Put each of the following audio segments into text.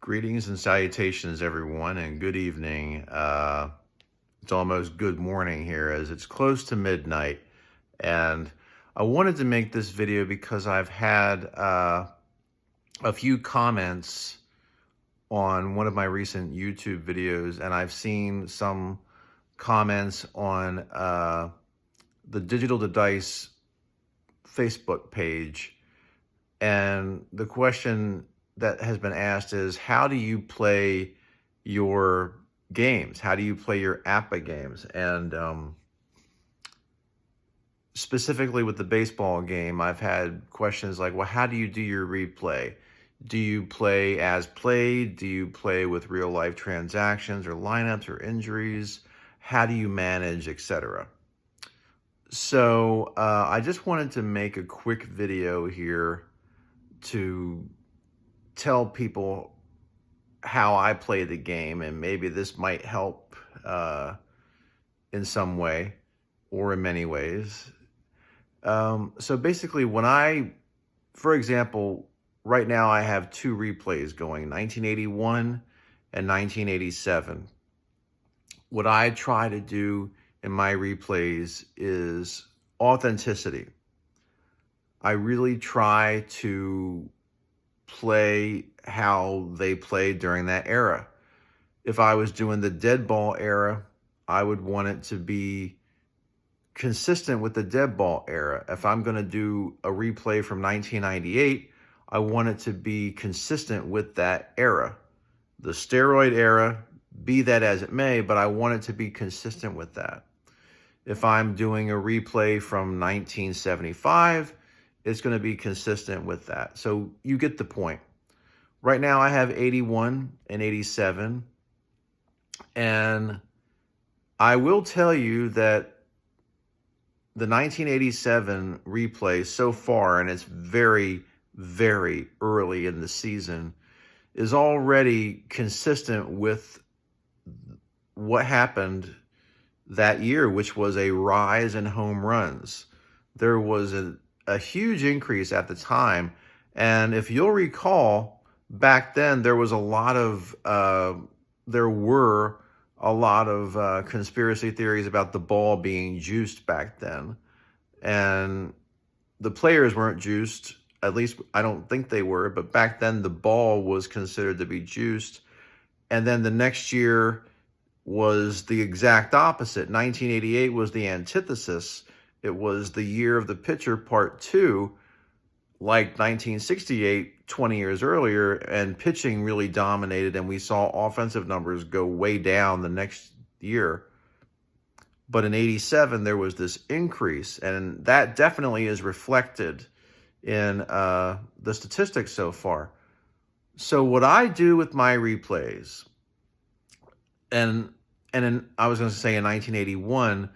Greetings and salutations, everyone, and good evening. It's almost good morning here as it's close to midnight. And I wanted to make this video because I've had a few comments on one of my recent YouTube videos, and I've seen some comments on the Digital to Dice Facebook page. And the question that has been asked is, how do you play your games? How do you play your APBA games? And specifically with the baseball game, I've had questions like, well, how do you do your replay? Do you play as played? Do you play with real life transactions or lineups or injuries? How do you manage, etc.? So I just wanted to make a quick video here to tell people how I play the game, and maybe this might help in some way or in many ways. So basically, for example, right now I have two replays going, 1981 and 1987. What I try to do in my replays is authenticity. I really try to play how they played during that era. If I was doing the dead ball era, I would want it to be consistent with the dead ball era. If I'm going to do a replay from 1998, I want it to be consistent with that era. The steroid era, be that as it may, but I want it to be consistent with that. If I'm doing a replay from 1975, it's going to be consistent with that. So you get the point. Right now I have 81 and 87. And I will tell you that the 1987 replay so far, and it's very, very early in the season, is already consistent with what happened that year, which was a rise in home runs. There was a huge increase at the time. And if you'll recall, back then there were a lot of conspiracy theories about the ball being juiced back then. And the players weren't juiced, at least I don't think they were, but back then the ball was considered to be juiced. And then the next year was the exact opposite. 1988 was the antithesis. It was the year of the pitcher, part two, like 1968, 20 years earlier, and pitching really dominated, and we saw offensive numbers go way down the next year. But in 87, there was this increase, and that definitely is reflected in the statistics so far. So what I do with my replays, and I was going to say in 1981,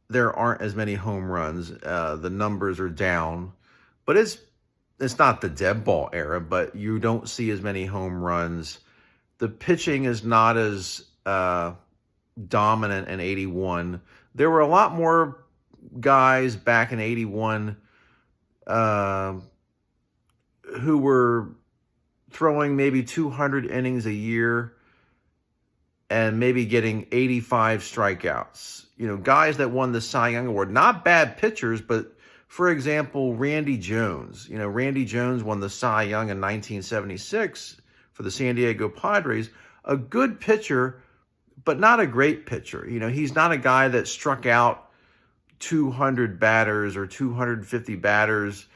there aren't as many home runs. The numbers are down, but it's not the dead ball era, but you don't see as many home runs. The pitching is not as dominant in 81. There were a lot more guys back in 81 who were throwing maybe 200 innings a year and maybe getting 85 strikeouts. You know, guys that won the Cy Young Award, not bad pitchers, but for example, Randy Jones. You know, Randy Jones won the Cy Young in 1976 for the San Diego Padres. A good pitcher, but not a great pitcher. You know, he's not a guy that struck out 200 batters or 250 batters,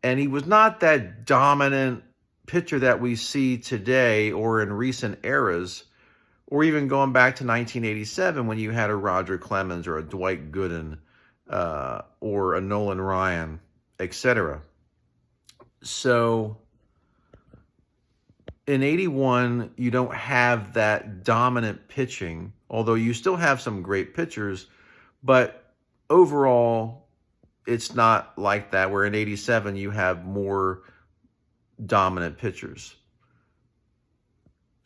and he was not that dominant pitcher that we see today or in recent eras, or even going back to 1987 when you had a Roger Clemens or a Dwight Gooden or a Nolan Ryan, etc. So in 81, you don't have that dominant pitching, although you still have some great pitchers, but overall, it's not like that, where in 87, you have more dominant pitchers.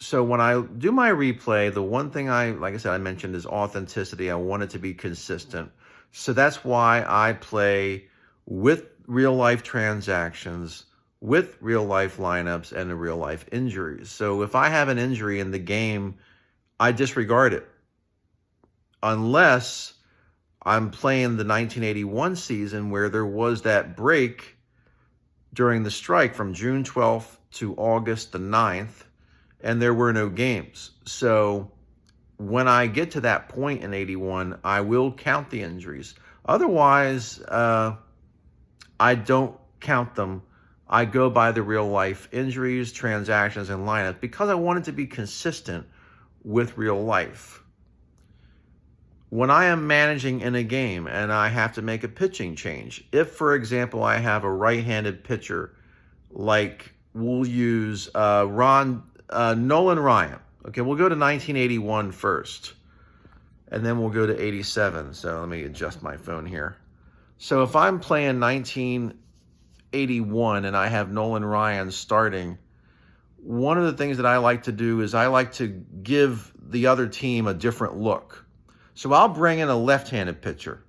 So when I do my replay, the one thing like I said, I mentioned is authenticity. I want it to be consistent. So that's why I play with real life transactions, with real life lineups and the real life injuries. So if I have an injury in the game, I disregard it unless I'm playing the 1981 season where there was that break during the strike from June 12th to August the 9th, and there were no games. So when I get to that point in 81, I will count the injuries. Otherwise, I don't count them. I go by the real life injuries, transactions, and lineups because I want it to be consistent with real life. When I am managing in a game and I have to make a pitching change, if, for example, I have a right-handed pitcher, like we'll use Nolan Ryan. Okay, we'll go to 1981 first, and then we'll go to 87. So let me adjust my phone here. So if I'm playing 1981 and I have Nolan Ryan starting, one of the things that I like to do is I like to give the other team a different look. So I'll bring in a left-handed pitcher.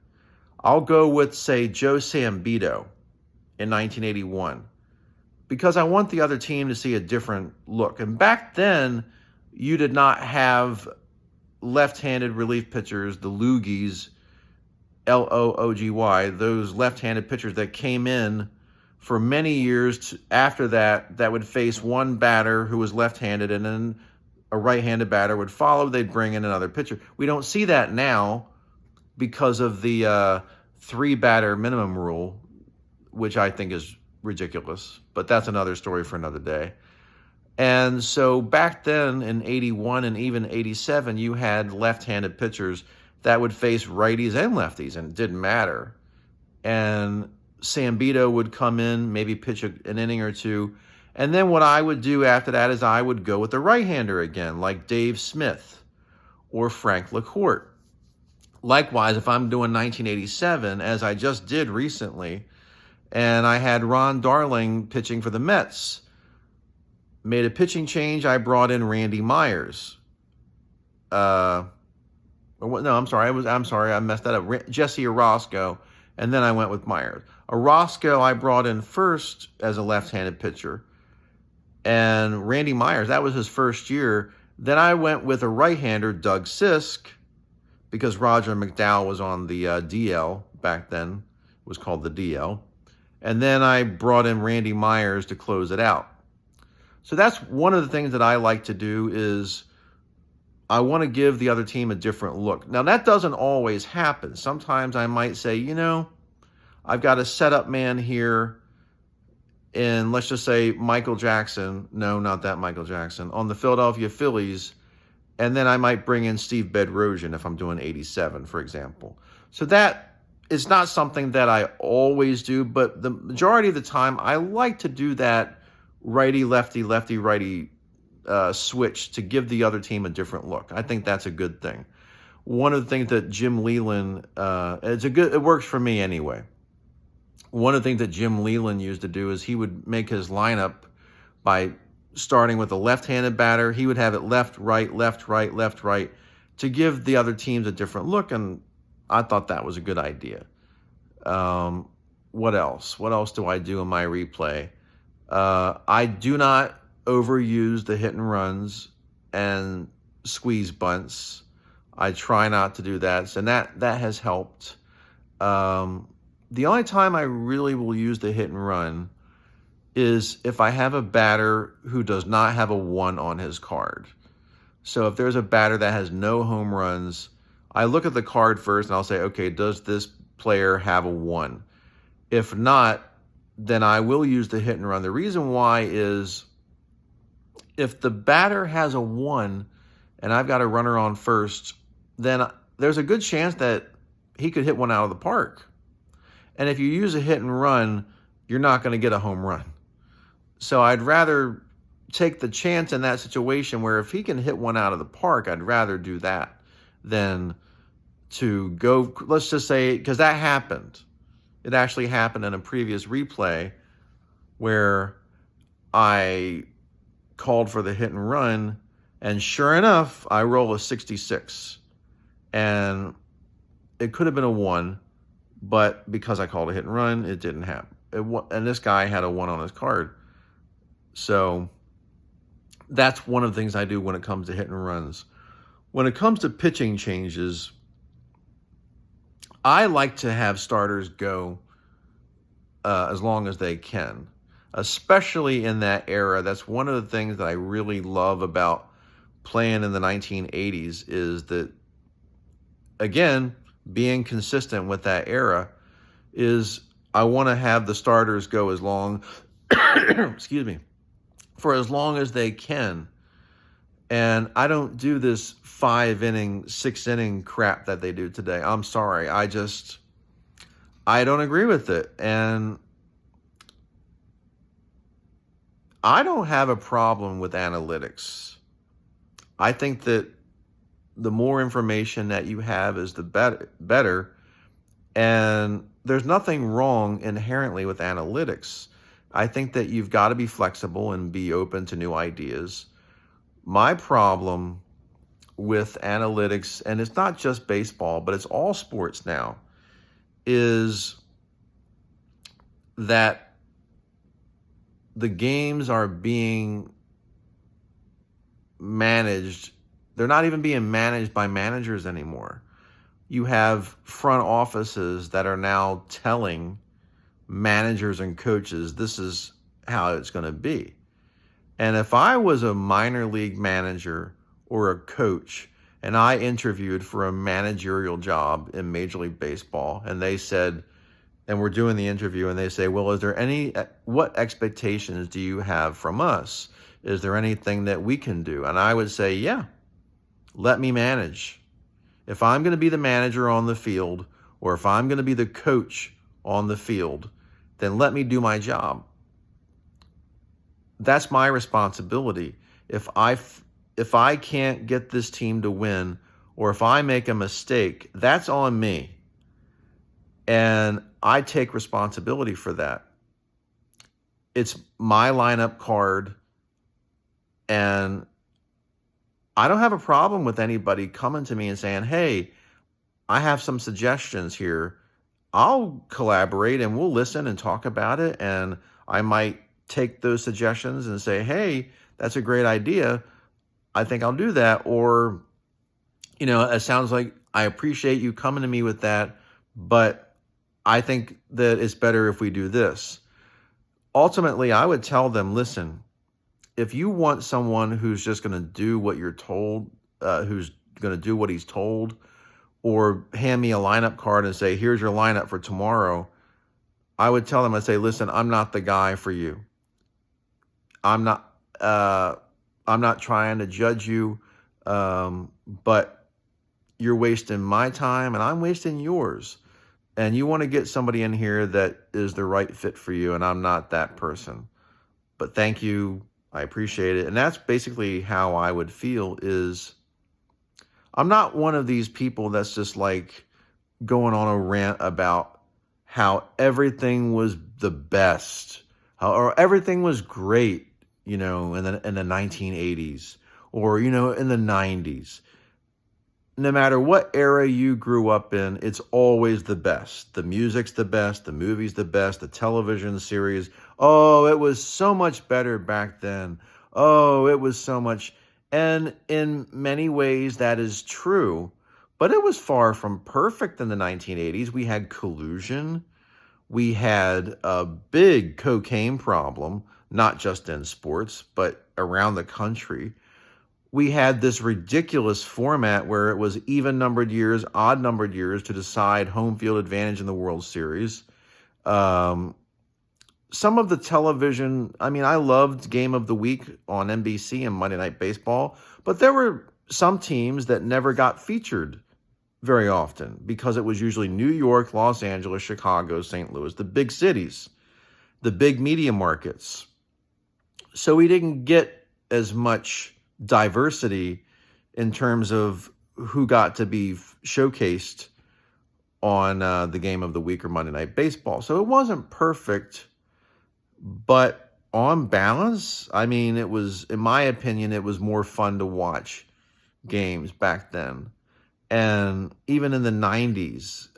I'll go with, say, Joe Sambito in 1981 because I want the other team to see a different look. And back then, you did not have left-handed relief pitchers, the loogies, L-O-O-G-Y, those left-handed pitchers that came in for many years after that would face one batter who was left-handed, and then a right-handed batter would follow. They'd bring in another pitcher. We don't see that now because of the 3-batter minimum rule, which I think is ridiculous. But that's another story for another day. And so back then in 81 and even 87, you had left-handed pitchers that would face righties and lefties, and it didn't matter. And Sambito would come in, maybe pitch an inning or two. And then what I would do after that is I would go with the right-hander again, like Dave Smith or Frank LaCourte. Likewise, if I'm doing 1987, as I just did recently, and I had Ron Darling pitching for the Mets, made a pitching change, I brought in Randy Myers. I messed that up. Jesse Orosco, and then I went with Myers. Orosco I brought in first as a left-handed pitcher, and Randy Myers, that was his first year. Then I went with a right-hander, Doug Sisk, because Roger McDowell was on the DL back then. It was called the DL. And then I brought in Randy Myers to close it out. So that's one of the things that I like to do is I want to give the other team a different look. Now, that doesn't always happen. Sometimes I might say, I've got a setup man here in, let's just say, Michael Jackson. No, not that Michael Jackson. On the Philadelphia Phillies. And then I might bring in Steve Bedrosian if I'm doing 87, for example. So that is not something that I always do, but the majority of the time I like to do that righty-lefty, lefty-righty switch to give the other team a different look. I think that's a good thing. One of the things that Jim Leland, it works for me anyway. One of the things that Jim Leland used to do is he would make his lineup by starting with a left-handed batter. He would have it left, right, left, right, left, right to give the other teams a different look, and I thought that was a good idea. What else? What else do I do in my replay? I do not overuse the hit and runs and squeeze bunts. I try not to do that, so that has helped. The only time I really will use the hit and run is if I have a batter who does not have a 1 on his card. So if there's a batter that has no home runs, I look at the card first and I'll say, okay, does this player have a 1? If not, then I will use the hit and run. The reason why is if the batter has a 1 and I've got a runner on first, then there's a good chance that he could hit one out of the park. And if you use a hit and run, you're not going to get a home run. So I'd rather take the chance in that situation where if he can hit one out of the park, I'd rather do that than to go, let's just say, because that happened. It actually happened in a previous replay where I called for the hit and run, and sure enough, I roll a 66. And it could have been a 1, but because I called a hit and run, it didn't happen. And this guy had a 1 on his card. So that's one of the things I do when it comes to hit and runs. When it comes to pitching changes, I like to have starters go as long as they can, especially in that era. That's one of the things that I really love about playing in the 1980s is that, again, being consistent with that era is I want to have the starters go as long, excuse me, for as long as they can. And I don't do this 5-inning, 6-inning crap that they do today. I'm sorry. I don't agree with it. And I don't have a problem with analytics. I think that the more information that you have is the better. And there's nothing wrong inherently with analytics. I think that you've got to be flexible and be open to new ideas. My problem with analytics, and it's not just baseball, but it's all sports now, is that the games are being managed. They're not even being managed by managers anymore. You have front offices that are now telling managers and coaches, this is how it's going to be. And if I was a minor league manager or a coach and I interviewed for a managerial job in Major League Baseball and they said, and we're doing the interview and they say, well, what expectations do you have from us? Is there anything that we can do? And I would say, yeah, let me manage. If I'm going to be the manager on the field, or if I'm going to be the coach on the field, then let me do my job. That's my responsibility. If I can't get this team to win, or if I make a mistake, that's on me. And I take responsibility for that. It's my lineup card, and I don't have a problem with anybody coming to me and saying, hey, I have some suggestions here. I'll collaborate and we'll listen and talk about it. And I might take those suggestions and say, hey, that's a great idea. I think I'll do that. Or, it sounds like I appreciate you coming to me with that, but I think that it's better if we do this. Ultimately, I would tell them, listen, if you want someone who's just going to do what you're told, who's going to do what he's told, or hand me a lineup card and say, here's your lineup for tomorrow, I would tell them, I'd say, listen, I'm not the guy for you. I'm not trying to judge you, but you're wasting my time and I'm wasting yours. And you want to get somebody in here that is the right fit for you, and I'm not that person. But thank you. I appreciate it. And that's basically how I would feel is I'm not one of these people that's just like going on a rant about how everything was the best, or everything was great, in the 1980s or, in the 90s. No matter what era you grew up in, it's always the best. The music's the best, the movie's the best, the television series. Oh, it was so much better back then. Oh, it was so much. And in many ways, that is true. But it was far from perfect in the 1980s. We had collusion. We had a big cocaine problem, not just in sports, but around the country. We had this ridiculous format where it was even numbered years, odd numbered years to decide home field advantage in the World Series. Some of the television, I loved Game of the Week on NBC and Monday Night Baseball, but there were some teams that never got featured very often because it was usually New York, Los Angeles, Chicago, St. Louis, the big cities, the big media markets. So we didn't get as much diversity in terms of who got to be showcased on the Game of the Week or Monday Night Baseball. So it wasn't perfect, but on balance, it was, in my opinion, it was more fun to watch games back then. And even in the 90s,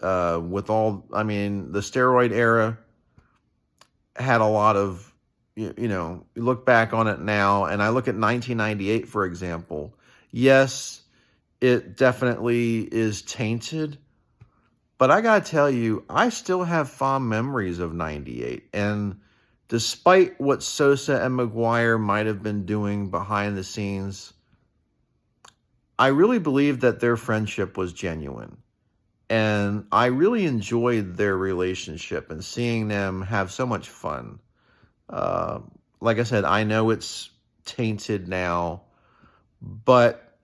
with all, the steroid era had a lot of you look back on it now, and I look at 1998, for example. Yes, it definitely is tainted, but I got to tell you, I still have fond memories of 98. And despite what Sosa and McGuire might have been doing behind the scenes, I really believe that their friendship was genuine. And I really enjoyed their relationship and seeing them have so much fun. Uh, like I said, I know it's tainted now, but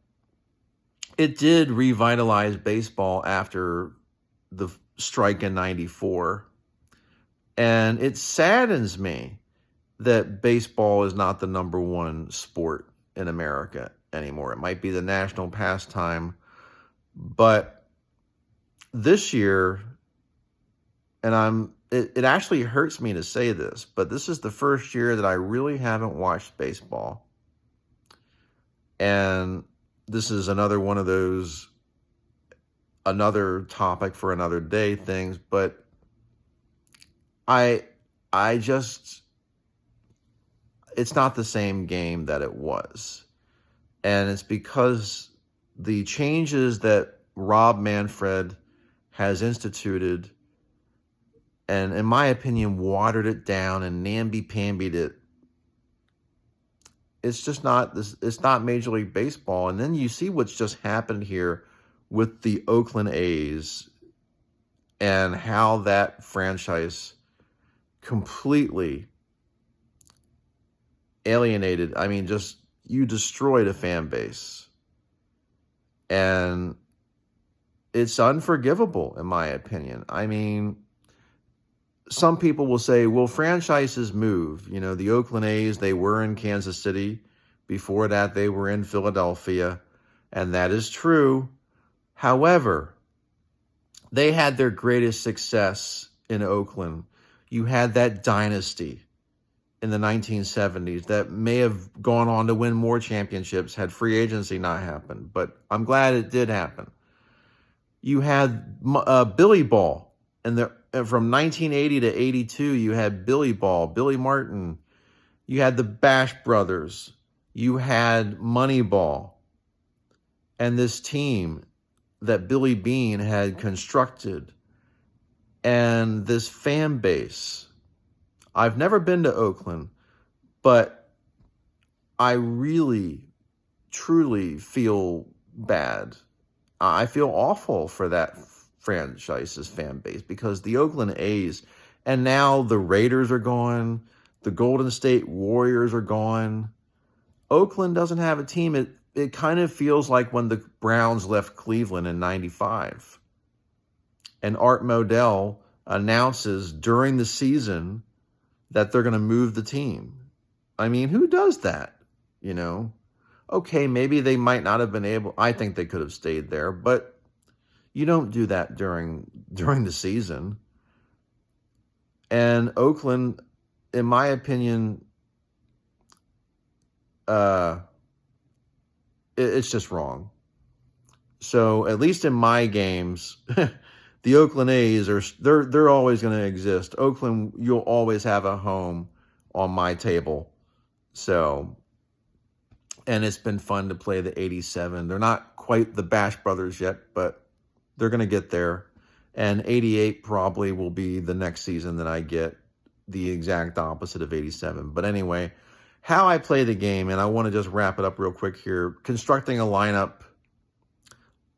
it did revitalize baseball after the strike in 94. And it saddens me that baseball is not the number one sport in America anymore. It might be the national pastime, but this year, and it actually hurts me to say this, but this is the first year that I really haven't watched baseball. And this is another one of those, another topic for another day things, but I just, it's not the same game that it was. And it's because the changes that Rob Manfred has instituted, and in my opinion, watered it down and namby-pambied it. It's just not this. It's not Major League Baseball. And then you see what's just happened here with the Oakland A's and how that franchise completely alienated. I mean, just you destroyed a fan base. And it's unforgivable, in my opinion. I mean, some people will say, well, franchises move. The Oakland A's, they were in Kansas City. Before that, they were in Philadelphia. And that is true. However, they had their greatest success in Oakland. You had that dynasty in the 1970s that may have gone on to win more championships had free agency not happened. But I'm glad it did happen. You had Billy Ball, and from 1980 to 82, you had Billy Ball, Billy Martin. You had the Bash Brothers. You had Moneyball. And this team that Billy Beane had constructed. And this fan base. I've never been to Oakland, but I really, truly feel bad. I feel awful for that franchise's fan base because the Oakland A's, and now the Raiders are gone, the Golden State Warriors are gone. Oakland doesn't have a team. It kind of feels like when the Browns left Cleveland in 95. And Art Modell announces during the season that they're going to move the team. I mean, who does that? Okay, maybe they might not have been able. I think they could have stayed there, but you don't do that during the season. And Oakland, in my opinion, it's just wrong. So at least in my games, the Oakland A's they're always going to exist. Oakland, you'll always have a home on my table. So, and it's been fun to play the 87. They're not quite the Bash Brothers yet, but they're going to get there. And 88 probably will be the next season that I get the exact opposite of 87. But anyway, how I play the game, and I want to just wrap it up real quick here. Constructing a lineup.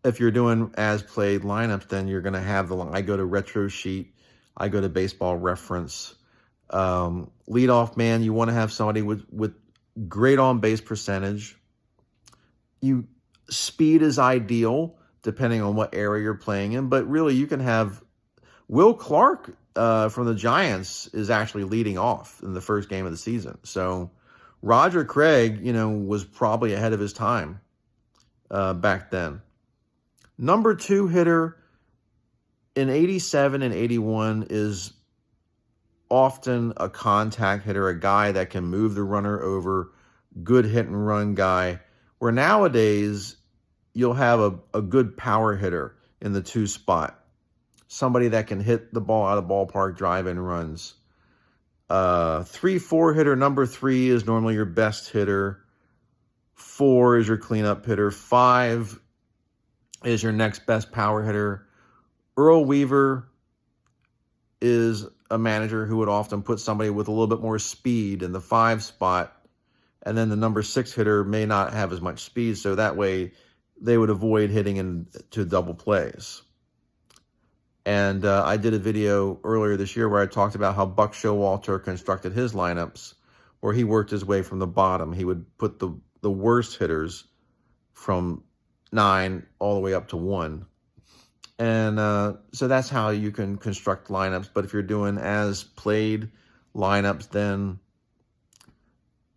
If you're doing as played lineups, then you're going to have I go to Retro Sheet. I go to Baseball Reference. Leadoff man, you want to have somebody with great on-base percentage. Speed is ideal, depending on what area you're playing in. But really, you can have Will Clark from the Giants is actually leading off in the first game of the season. So Roger Craig, was probably ahead of his time back then. Number 2 hitter in 87 and 81 is often a contact hitter, a guy that can move the runner over, good hit and run guy. Where nowadays, you'll have a good power hitter in the 2 spot. Somebody that can hit the ball out of ballpark, drive in runs. 3-4 hitter. Number 3 is normally your best hitter. 4 is your cleanup hitter. 5 is your next best power hitter. Earl Weaver is a manager who would often put somebody with a little bit more speed in the 5 spot. And then the number 6 hitter may not have as much speed, so that way they would avoid hitting into double plays. And I did a video earlier this year where I talked about how Buck Showalter constructed his lineups, where he worked his way from the bottom. He would put the worst hitters from 9 all the way up to 1. And so that's how you can construct lineups. But if you're doing as played lineups, then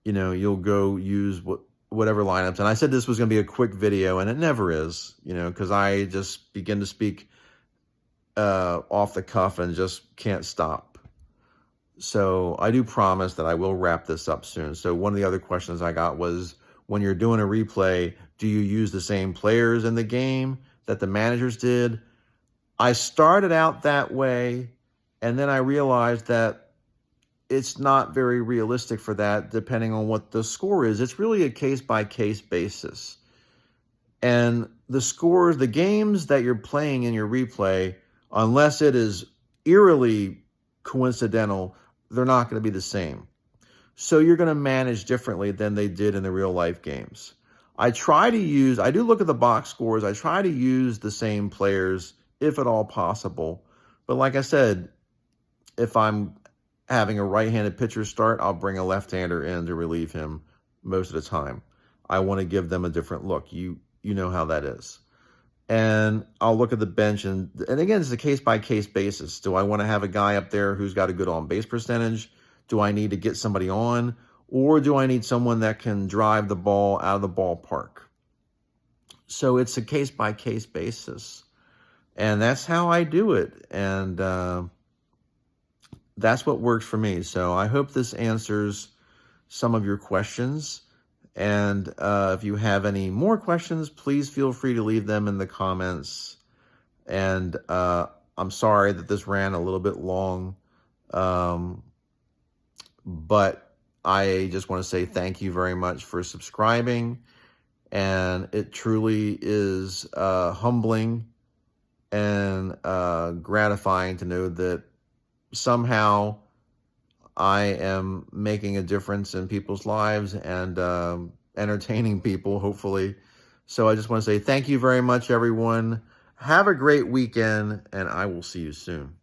you'll go use whatever lineups. And I said this was going to be a quick video, and it never is, because I just begin to speak off the cuff and just can't stop. So I do promise that I will wrap this up soon. So one of the other questions I got was, when you're doing a replay, do you use the same players in the game that the managers did? I started out that way, and then I realized that it's not very realistic for that, depending on what the score is. It's really a case-by-case basis. And the scores, the games that you're playing in your replay, unless it is eerily coincidental, they're not going to be the same. So you're going to manage differently than they did in the real-life games. I do look at the box scores. I try to use the same players, if at all possible. But like I said, if I'm having a right-handed pitcher start, I'll bring a left-hander in to relieve him most of the time. I want to give them a different look. You know how that is. And I'll look at the bench, and again, it's a case-by-case basis. Do I want to have a guy up there who's got a good on-base percentage? Do I need to get somebody on? Or do I need someone that can drive the ball out of the ballpark? So it's a case-by-case basis. And that's how I do it. And that's what works for me. So I hope this answers some of your questions. And if you have any more questions, please feel free to leave them in the comments. And I'm sorry that this ran a little bit long. But I just want to say thank you very much for subscribing. And it truly is humbling and gratifying to know that somehow I am making a difference in people's lives and entertaining people, hopefully. So I just want to say thank you very much, everyone. Have a great weekend, and I will see you soon.